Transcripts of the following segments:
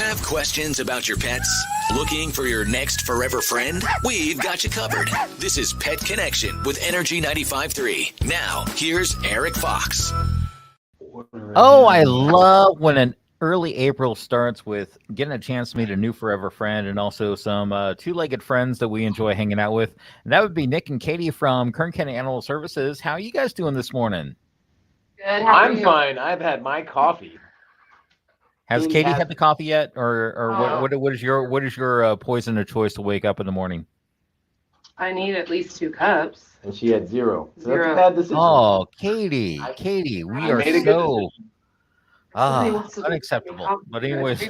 Have questions about your pets? Looking for your next forever friend? We've got you covered. This is Pet Connection with Energy 95.3. Now, here's Erik Fox. Oh, I love when an early April starts with getting a chance to meet a new forever friend and also some two-legged friends that we enjoy hanging out with. And that would be Nick and Katie from Kern County Animal Services. How are you guys doing this morning? Good. I'm fine. I've had my coffee. Has Katie had the coffee yet, or what is your poison of choice to wake up in the morning? I need at least 2 cups. And she had zero. So Zero. that's a bad decision. Oh, Katie, we are so unacceptable. But anyways,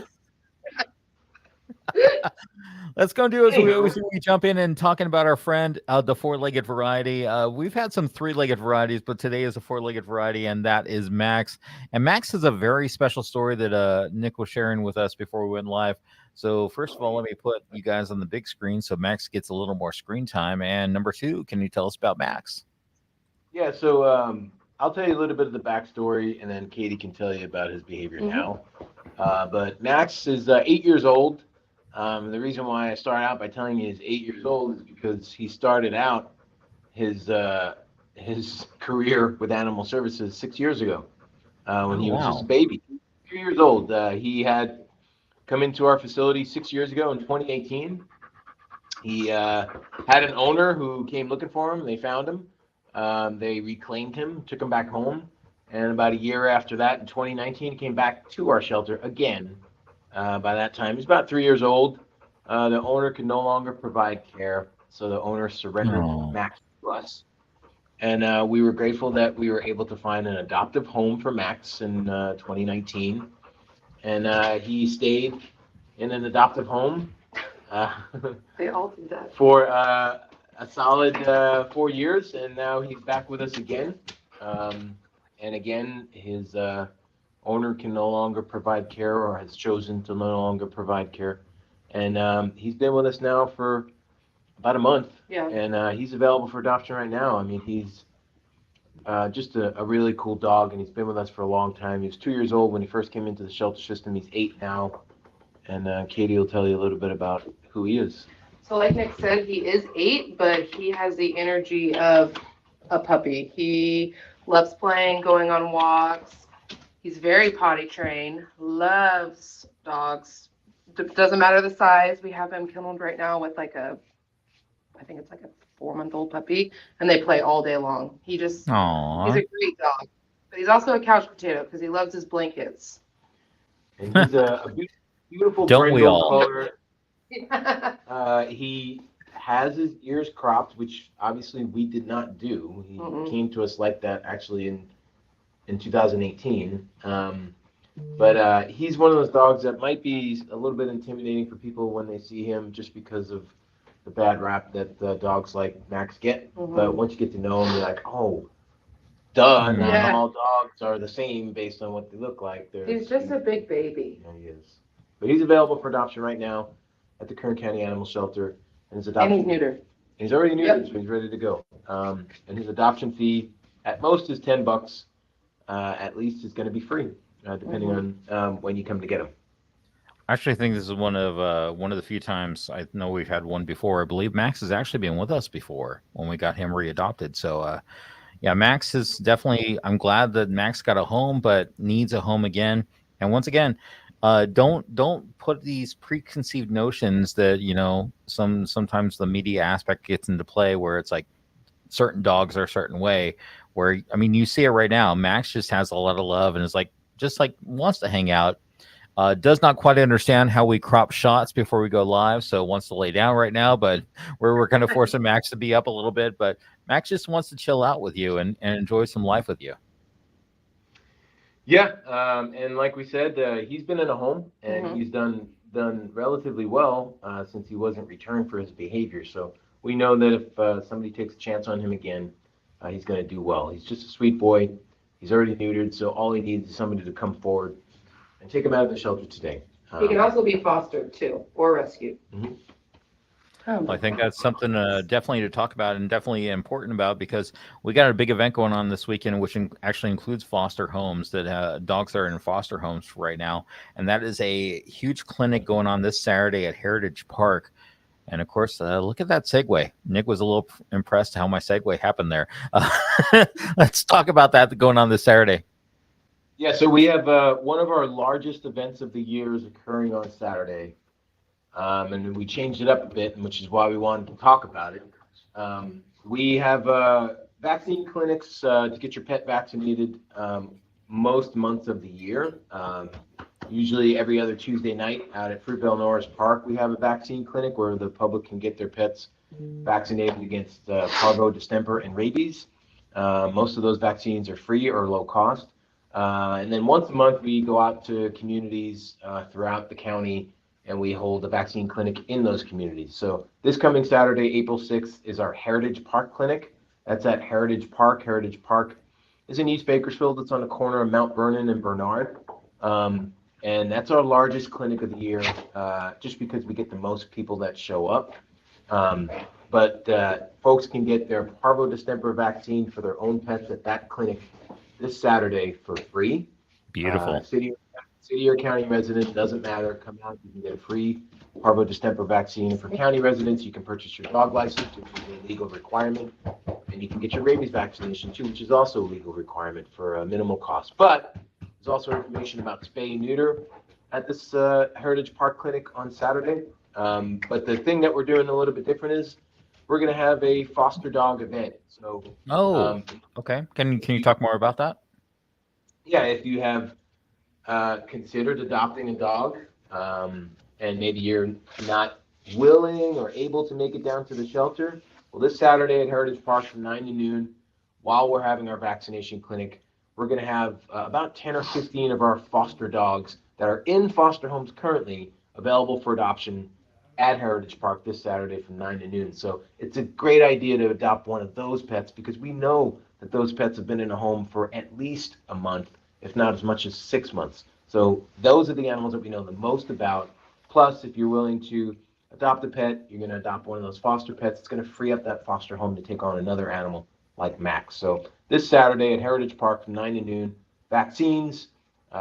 let's go and do as we always do. We jump in and talking about our friend, the 4-legged variety. We've had some 3-legged varieties, but today is a 4-legged variety, and that is Max. And Max has a very special story that Nick was sharing with us before we went live. So first of all, let me put you guys on the big screen so Max gets a little more screen time. And number 2, can you tell us about Max? Yeah, so I'll tell you a little bit of the backstory, and then Katie can tell you about his behavior now. But Max is 8 years old. The reason why I start out by telling you he's 8 years old is because he started out his career with Animal Services 6 years ago when he was just a baby. 2 years old. He had come into our facility 6 years ago in 2018. He had an owner who came looking for him. They found him. They reclaimed him, took him back home. And about a year after that, in 2019, he came back to our shelter again. By that time, he's about 3 years old. The owner could no longer provide care, so the owner surrendered Max to us. And we were grateful that we were able to find an adoptive home for Max in 2019. And he stayed in an adoptive home They all do that. for a solid 4 years, and now he's back with us again. And again, his owner can no longer provide care, or has chosen to no longer provide care. And he's been with us now for about a month. Yeah. And he's available for adoption right now. I mean, he's just a really cool dog, and he's been with us for a long time. He was 2 years old when he first came into the shelter system. He's 8 now. And Katie will tell you a little bit about who he is. So like Nick said, he is 8, but he has the energy of a puppy. He loves playing, going on walks. He's very potty trained, loves dogs. Doesn't matter the size. We have him kenneled right now with I think it's like a 4-month-old puppy, and they play all day long. He's a great dog. But he's also a couch potato because he loves his blankets. And he's a beautiful Don't we all? color. He has his ears cropped, which obviously we did not do. He came to us like that actually in 2018. But he's one of those dogs that might be a little bit intimidating for people when they see him, just because of the bad rap that dogs like Max get. But once you get to know him, you're like, oh, duh, not all dogs are the same based on what they look like. He's just a big baby. Yeah, he is. But he's available for adoption right now at the Kern County Animal Shelter. And his adoption. And he's neutered. He's already neutered, so he's ready to go. And his adoption fee, at most, is $10. At least it's going to be free, depending on when you come to get him. I actually think this is one of the few times I know we've had one before. I believe Max has actually been with us before when we got him readopted. So, yeah, Max is definitely. I'm glad that Max got a home, but needs a home again. And once again, don't put these preconceived notions that sometimes the media aspect gets into play, where it's like certain dogs are a certain way. Where you see it right now. Max just has a lot of love and is just wants to hang out. Does not quite understand how we crop shots before we go live, so wants to lay down right now. But we're kind of forcing Max to be up a little bit. But Max just wants to chill out with you and enjoy some life with you. Yeah, and like we said, he's been in a home, and he's done relatively well since he wasn't returned for his behavior. So we know that if somebody takes a chance on him again, he's going to do well. He's just a sweet boy. He's already neutered, so all he needs is somebody to come forward and take him out of the shelter today. He can also be fostered too, or rescued. Well, I think that's something definitely to talk about and definitely important about, because we got a big event going on this weekend, which actually includes foster homes that dogs that are in foster homes right now. And that is a huge clinic going on this Saturday at Heritage Park. And of course, look at that segue. Nick was a little impressed how my segue happened there. Let's talk about that going on this Saturday. Yeah, so we have one of our largest events of the year is occurring on Saturday. And we changed it up a bit, which is why we wanted to talk about it. We have vaccine clinics to get your pet vaccinated most months of the year. Usually every other Tuesday night out at Fruitvale Norris Park, we have a vaccine clinic where the public can get their pets vaccinated against parvo, distemper, and rabies. Most of those vaccines are free or low cost. And then once a month, we go out to communities throughout the county, and we hold a vaccine clinic in those communities. So this coming Saturday, April 6th, is our Heritage Park Clinic. That's at Heritage Park. Heritage Park is in East Bakersfield. It's on the corner of Mount Vernon and Bernard. And that's our largest clinic of the year, just because we get the most people that show up. But folks can get their parvo distemper vaccine for their own pets at that clinic this Saturday for free. Beautiful. City or county resident, doesn't matter. Come out, you can get a free parvo distemper vaccine. For county residents, you can purchase your dog license, which is a legal requirement. And you can get your rabies vaccination too, which is also a legal requirement for a minimal cost. But there's also information about spay and neuter at this Heritage Park Clinic on Saturday. But the thing that we're doing a little bit different is we're going to have a foster dog event. So, okay. Can you talk more about that? Yeah, if you have considered adopting a dog, and maybe you're not willing or able to make it down to the shelter, well, this Saturday at Heritage Park from 9 to noon, while we're having our vaccination clinic, we're going to have about 10 or 15 of our foster dogs that are in foster homes currently available for adoption at Heritage Park this Saturday from 9 to noon. So it's a great idea to adopt one of those pets, because we know that those pets have been in a home for at least a month, if not as much as 6 months. So those are the animals that we know the most about. Plus, if you're willing to adopt a pet, you're going to adopt one of those foster pets. It's going to free up that foster home to take on another animal like Max. So this Saturday at Heritage Park from 9 to noon, vaccines,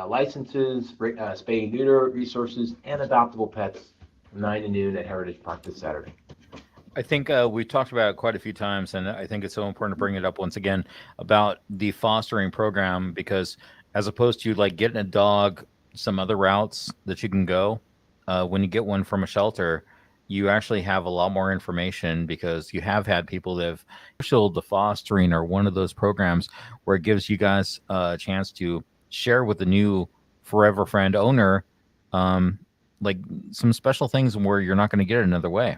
licenses, spay and neuter resources, and adoptable pets from 9 to noon at Heritage Park this Saturday. I think we talked about it quite a few times, and I think it's so important to bring it up once again about the fostering program, because as opposed to like getting a dog some other routes that you can go, when you get one from a shelter, you actually have a lot more information, because you have had people that have special the fostering or one of those programs where it gives you guys a chance to share with the new Forever Friend owner, like some special things where you're not going to get it another way.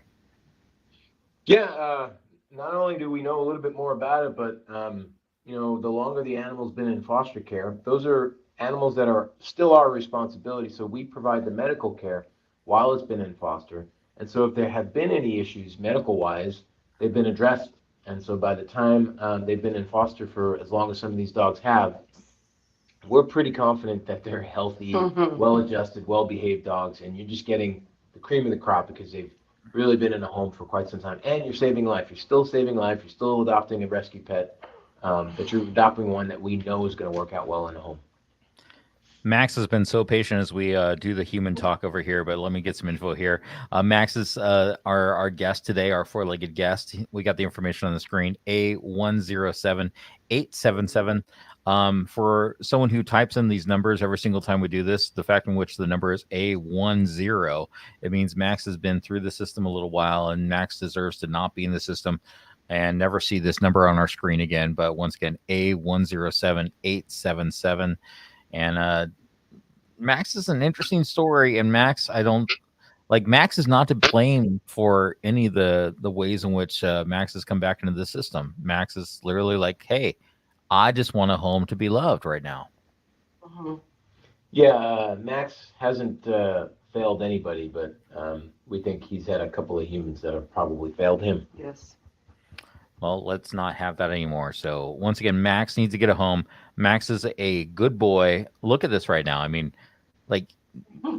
Yeah, not only do we know a little bit more about it, but the longer the animal's been in foster care, those are animals that are still our responsibility. So we provide the medical care while it's been in foster. And so if there have been any issues medical-wise, they've been addressed. And so by the time they've been in foster for as long as some of these dogs have, we're pretty confident that they're healthy, well-adjusted, well-behaved dogs. And you're just getting the cream of the crop, because they've really been in a home for quite some time. And you're saving life. You're still saving life. You're still adopting a rescue pet, but you're adopting one that we know is going to work out well in a home. Max has been so patient as we do the human talk over here, but let me get some info here. Max is our guest today, our four-legged guest. We got the information on the screen, A107877. For someone who types in these numbers every single time we do this, the fact in which the number is A10, it means Max has been through the system a little while, and Max deserves to not be in the system and never see this number on our screen again. But once again, A107877. And Max is an interesting story, and Max is not to blame for any of the ways in which Max has come back into the system. Max is literally like, hey, I just want a home to be loved right now. Yeah, Max hasn't failed anybody, but we think he's had a couple of humans that have probably failed him. Yes. Well, let's not have that anymore. So once again, Max needs to get a home. Max is a good boy. Look at this right now. I mean, like,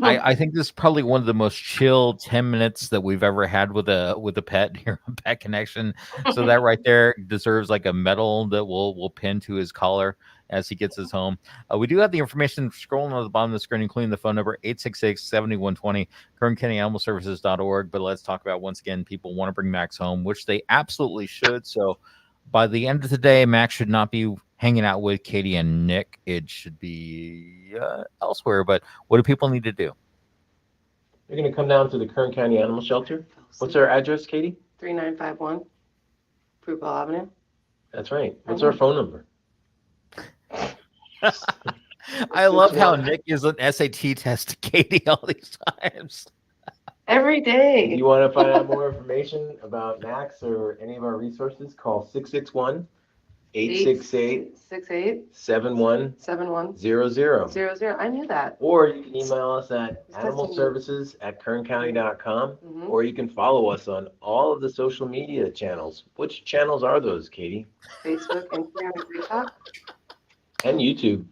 I think this is probably one of the most chill 10 minutes that we've ever had with a pet here on Pet Connection. So that right there deserves like a medal that we'll pin to his collar as he gets his home. We do have the information scrolling on the bottom of the screen, including the phone number 866-7120, KernCountyAnimalServices.org. But let's talk about, once again, people want to bring Max home, which they absolutely should. So by the end of the day, Max should not be hanging out with Katie and Nick. It should be elsewhere. But what do people need to do? You're going to come down to the Kern County Animal Shelter. What's our address, Katie? 3951 Fruitvale Avenue. That's right. What's our phone number? I love how Nick is an SAT test to Katie all these times. Every day. If you want to find out more information about Max or any of our resources, call 661-868-7100. 7100. I knew that. Or you can email us at animalservices@kerncounty.com, or you can follow us on all of the social media channels. Which channels are those, Katie? Facebook, Instagram, and TikTok. And YouTube.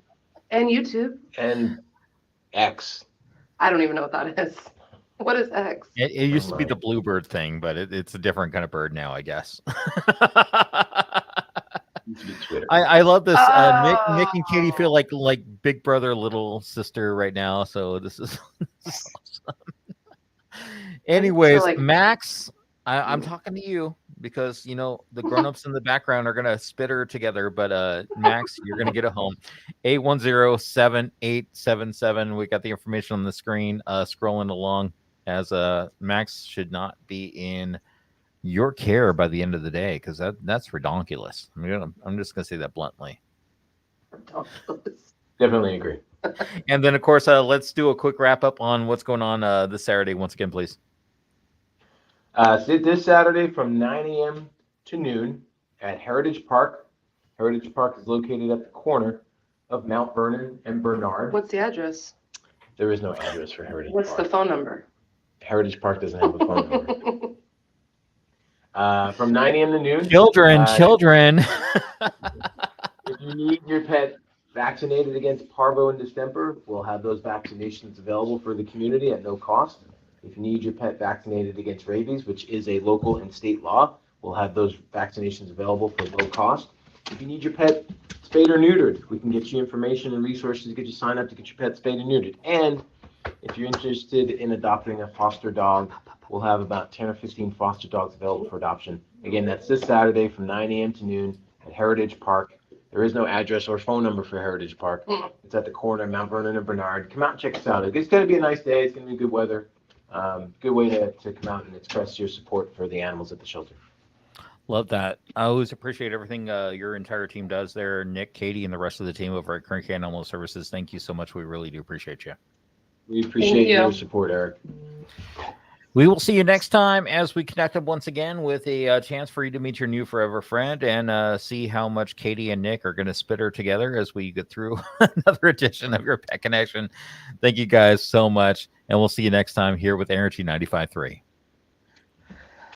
And YouTube. And X. I don't even know what that is. What is X? It used to be the bluebird thing, but it's a different kind of bird now, I guess. I love this. Nick and Katie feel like big brother, little sister right now. So this is awesome. Anyways, so Max, I'm talking to you because, you know, the grown-ups in the background are going to spitter together. But Max, you're going to get a home. 810-7877. We got the information on the screen scrolling along, as Max should not be in your care by the end of the day, because that's redonkulous. I'm just going to say that bluntly. Definitely agree. And then, of course, let's do a quick wrap up on what's going on this Saturday once again, please. This Saturday from 9 a.m. to noon at Heritage Park. Heritage Park is located at the corner of Mount Vernon and Bernard. What's the address? There is no address for Heritage Park. What's the phone number? Heritage Park doesn't have a phone number. From 9 a.m. to noon. Children. If you need your pet vaccinated against parvo and distemper, we'll have those vaccinations available for the community at no cost. If you need your pet vaccinated against rabies, which is a local and state law, we'll have those vaccinations available for low cost. If you need your pet spayed or neutered, we can get you information and resources to get you signed up to get your pet spayed or neutered. And if you're interested in adopting a foster dog, we'll have about 10 or 15 foster dogs available for adoption. Again, that's this Saturday from 9 a.m. to noon at Heritage Park. There is no address or phone number for Heritage Park. It's at the corner of Mount Vernon and Bernard. Come out and check us out. It's going to be a nice day. It's going to be good weather. Good way to come out and express your support for the animals at the shelter. Love that. I always appreciate everything your entire team does there. Nick, Katie, and the rest of the team over at Kern County Animal Services. Thank you so much. We really do appreciate you. We appreciate your support, Eric. We will see you next time as we connect up once again with a chance for you to meet your new forever friend and see how much Katie and Nick are going to spitter together as we get through another edition of your Pet Connection. Thank you guys so much, and we'll see you next time here with Energy 95.3.